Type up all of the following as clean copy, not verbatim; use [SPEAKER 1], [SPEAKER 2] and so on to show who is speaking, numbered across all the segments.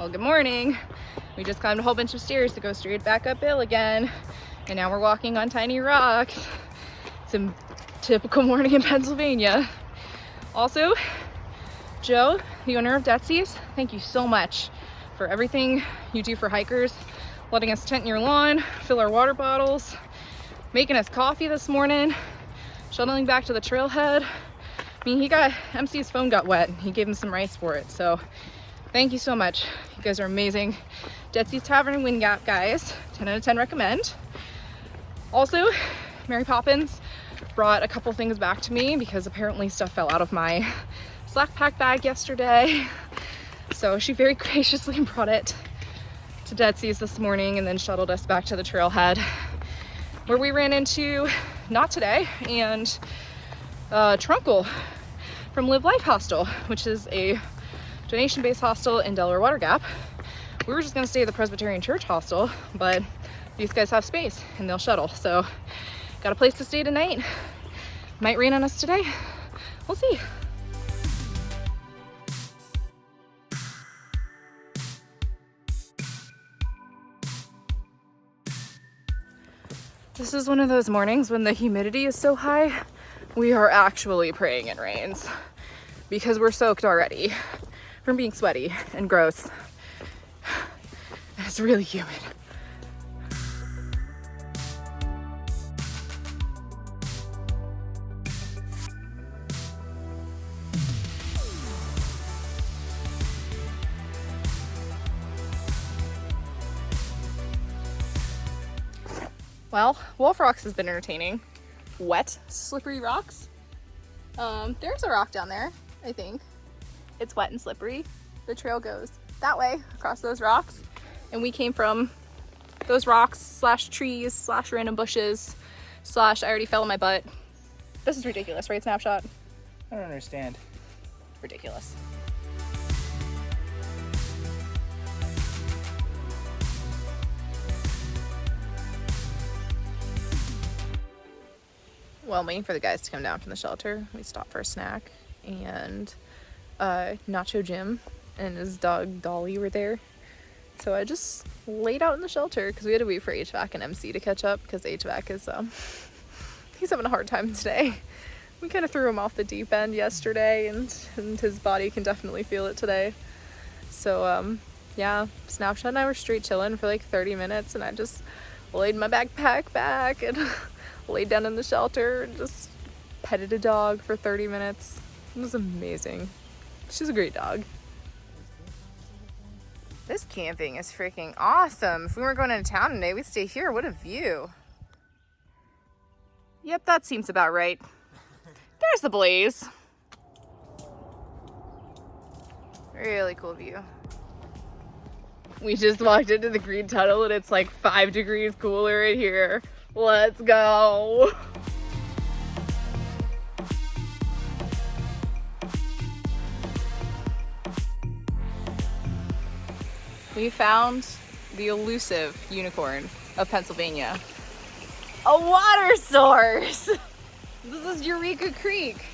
[SPEAKER 1] Well, good morning. We just climbed a whole bunch of stairs to go straight back uphill again, and now we're walking on tiny rocks. It's a typical morning in Pennsylvania. Also, Joe, the owner of Detzi's, thank you so much for everything you do for hikers, letting us tent in your lawn, fill our water bottles, making us coffee this morning, shuttling back to the trailhead. I mean, MC's phone got wet. He gave him some rice for it, so thank you so much. You guys are amazing. Detzi's Tavern and Wind Gap, guys. 10 out of 10 recommend. Also, Mary Poppins brought a couple things back to me because apparently stuff fell out of my Slack pack bag yesterday. So she very graciously brought it to Detzi's this morning and then shuttled us back to the trailhead where we ran into Not Today and Trunkle from Live Life Hostel, which is a donation-based hostel in Delaware Water Gap. We were just gonna stay at the Presbyterian Church hostel, but these guys have space and they'll shuttle. So got a place to stay tonight. Might rain on us today. We'll see. This is one of those mornings when the humidity is so high, we are actually praying it rains because we're soaked already from being sweaty and gross. It's really humid. Well, Wolf Rocks has been entertaining. Wet, slippery rocks. There's a rock down there, I think. It's wet and slippery. The trail goes that way across those rocks. And we came from those rocks / trees / random bushes / I already fell on my butt. This is ridiculous, right, Snapshot?
[SPEAKER 2] I don't understand.
[SPEAKER 1] Ridiculous. Well, I'm waiting for the guys to come down from the shelter. We stopped for a snack, and Nacho Jim and his dog Dolly were there. So I just laid out in the shelter because we had to wait for HVAC and MC to catch up because HVAC is he's having a hard time today. We kind of threw him off the deep end yesterday, and his body can definitely feel it today. So yeah, Snapshot and I were straight chilling for like 30 minutes, and I just laid my backpack back and laid down in the shelter and just petted a dog for 30 minutes. It was amazing. She's a great dog. This camping is freaking awesome. If we weren't going into town today, we'd stay here. What a view. Yep, that seems about right. There's the blaze. Really cool view. We just walked into the green tunnel and it's like 5 degrees cooler in here. Let's go. We found the elusive unicorn of Pennsylvania. A water source! This is Eureka Creek.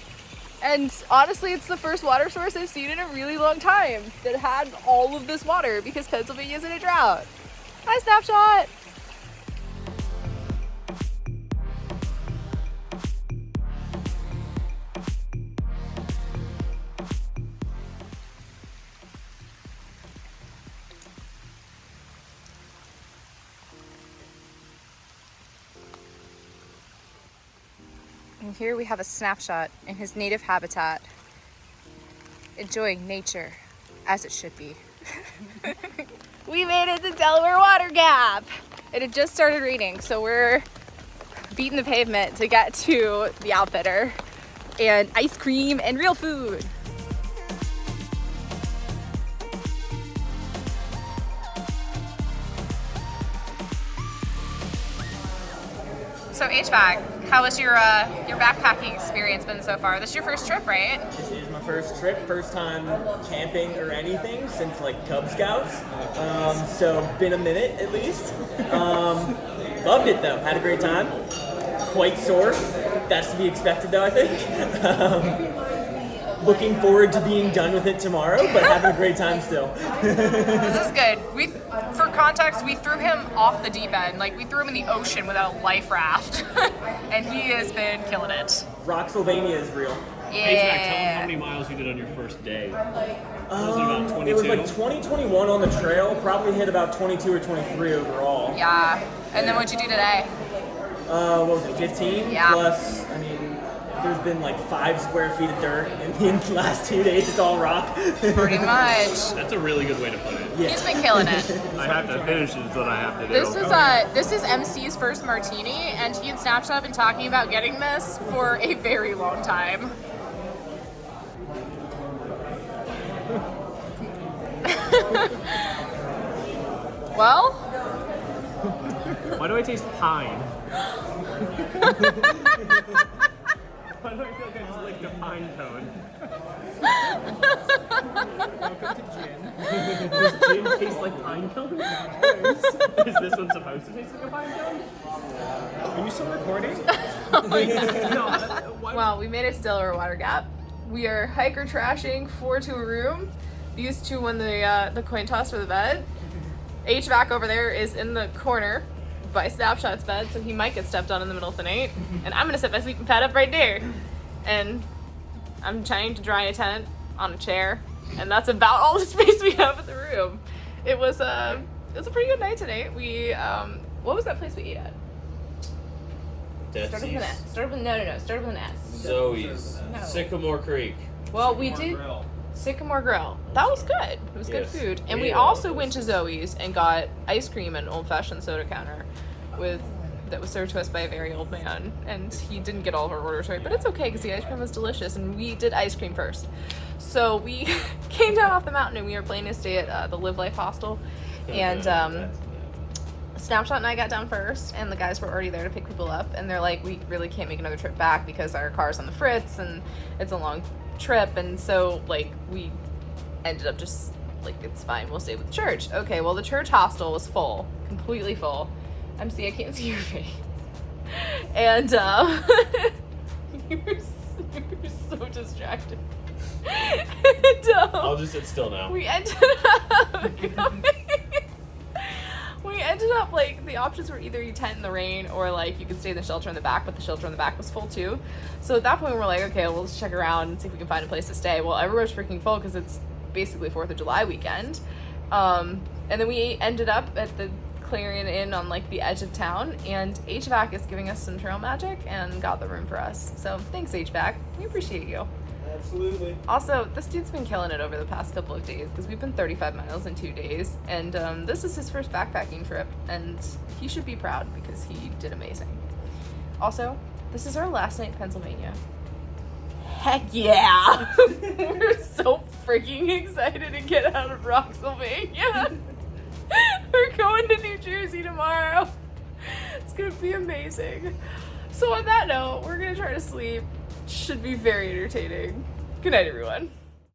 [SPEAKER 1] And honestly, it's the first water source I've seen in a really long time that had all of this water because Pennsylvania's in a drought. Hi, Snapshot! And here we have a Snapshot in his native habitat, enjoying nature as it should be. We made it to Delaware Water Gap! It had just started raining, so we're beating the pavement to get to the outfitter and ice cream and real food. So HVAC, how was your backpacking experience been so far? This is your first trip, right?
[SPEAKER 2] This is my first trip, first time camping or anything since like Cub Scouts. So been a minute at least. Loved it though, had a great time. Quite sore, that's to be expected though I think. looking forward to being done with it tomorrow, but having a great time still.
[SPEAKER 1] This is good. For context, we threw him off the deep end. Like, we threw him in the ocean without a life raft. And he has been killing it.
[SPEAKER 2] Rocksylvania is real.
[SPEAKER 1] Yeah.
[SPEAKER 3] Hey, Jack, tell them how many miles you did on your first day. Was it about 22?
[SPEAKER 2] It was like 2021 on the trail, probably hit about 22 or 23 overall.
[SPEAKER 1] Yeah. And then what'd you do today?
[SPEAKER 2] What was it, 15?
[SPEAKER 1] Yeah.
[SPEAKER 2] Plus, I mean, there's been like 5 square feet of dirt in the last 2 days. It's all rock.
[SPEAKER 1] Pretty much.
[SPEAKER 3] That's a really good way to put it.
[SPEAKER 2] Yeah.
[SPEAKER 1] He's been killing it.
[SPEAKER 3] I have to finish is what I have to do.
[SPEAKER 1] This is MC's first martini, and he and Snapshot have been talking about getting this for a very long time. Well,
[SPEAKER 3] Why do I taste pine? Why do I feel like I just licked a pine cone?
[SPEAKER 2] Welcome to gin.
[SPEAKER 3] Does gin taste like pine cones? Is this one supposed to taste like a pine cone?
[SPEAKER 2] Are you still recording?
[SPEAKER 1] well, we made it to Delaware Water Gap. We are hiker trashing 4 to a room. These two won the coin toss for the bed. HVAC over there is in the corner by Snapshot's bed, so he might get stepped on in the middle of the night. And I'm gonna set my sleeping pad up right there. And I'm trying to dry a tent on a chair, and that's about all the space we have in the room. It was a pretty good night tonight. We what was that place we ate at? Started with an S. Started with an S.
[SPEAKER 4] Zoe's.
[SPEAKER 1] No.
[SPEAKER 4] Sycamore Creek.
[SPEAKER 1] Well, we did Sycamore Grill. That was good. It was good
[SPEAKER 4] Yes.
[SPEAKER 1] food. And we
[SPEAKER 4] Yeah,
[SPEAKER 1] also
[SPEAKER 4] it
[SPEAKER 1] went to Zoe's and got ice cream and old-fashioned soda counter that was served to us by a very old man. And he didn't get all of our orders right, but it's okay because the ice cream was delicious and we did ice cream first. So we came down off the mountain and we were planning to stay at the Live Life hostel. And Snapshot and I got down first, and the guys were already there to pick people up, and they're like, we really can't make another trip back because our car's on the fritz and it's a long trip. And so like we ended up just like, it's fine, we'll stay with the church. Okay, well the church hostel was full, completely full. MC, I can't see your face. And you were so distracted. And,
[SPEAKER 4] I'll just sit still now.
[SPEAKER 1] we ended up like, the options were either you tent in the rain or like you could stay in the shelter in the back, but the shelter in the back was full too. So at that point we're like, okay, well, let's check around and see if we can find a place to stay. Well, everywhere's freaking full because it's basically 4th of July weekend. And then we ended up at the Clarion Inn on like the edge of town, and HVAC is giving us some trail magic and got the room for us. So thanks, HVAC. We appreciate you.
[SPEAKER 2] Absolutely.
[SPEAKER 1] Also, this dude's been killing it over the past couple of days because we've been 35 miles in 2 days, and this is his first backpacking trip, and he should be proud because he did amazing. Also, this is our last night in Pennsylvania. Heck yeah! We're so freaking excited to get out of Rocksylvania. We're going to New Jersey tomorrow. It's gonna be amazing. So on that note, we're gonna try to sleep. Should be very entertaining. Good night, everyone.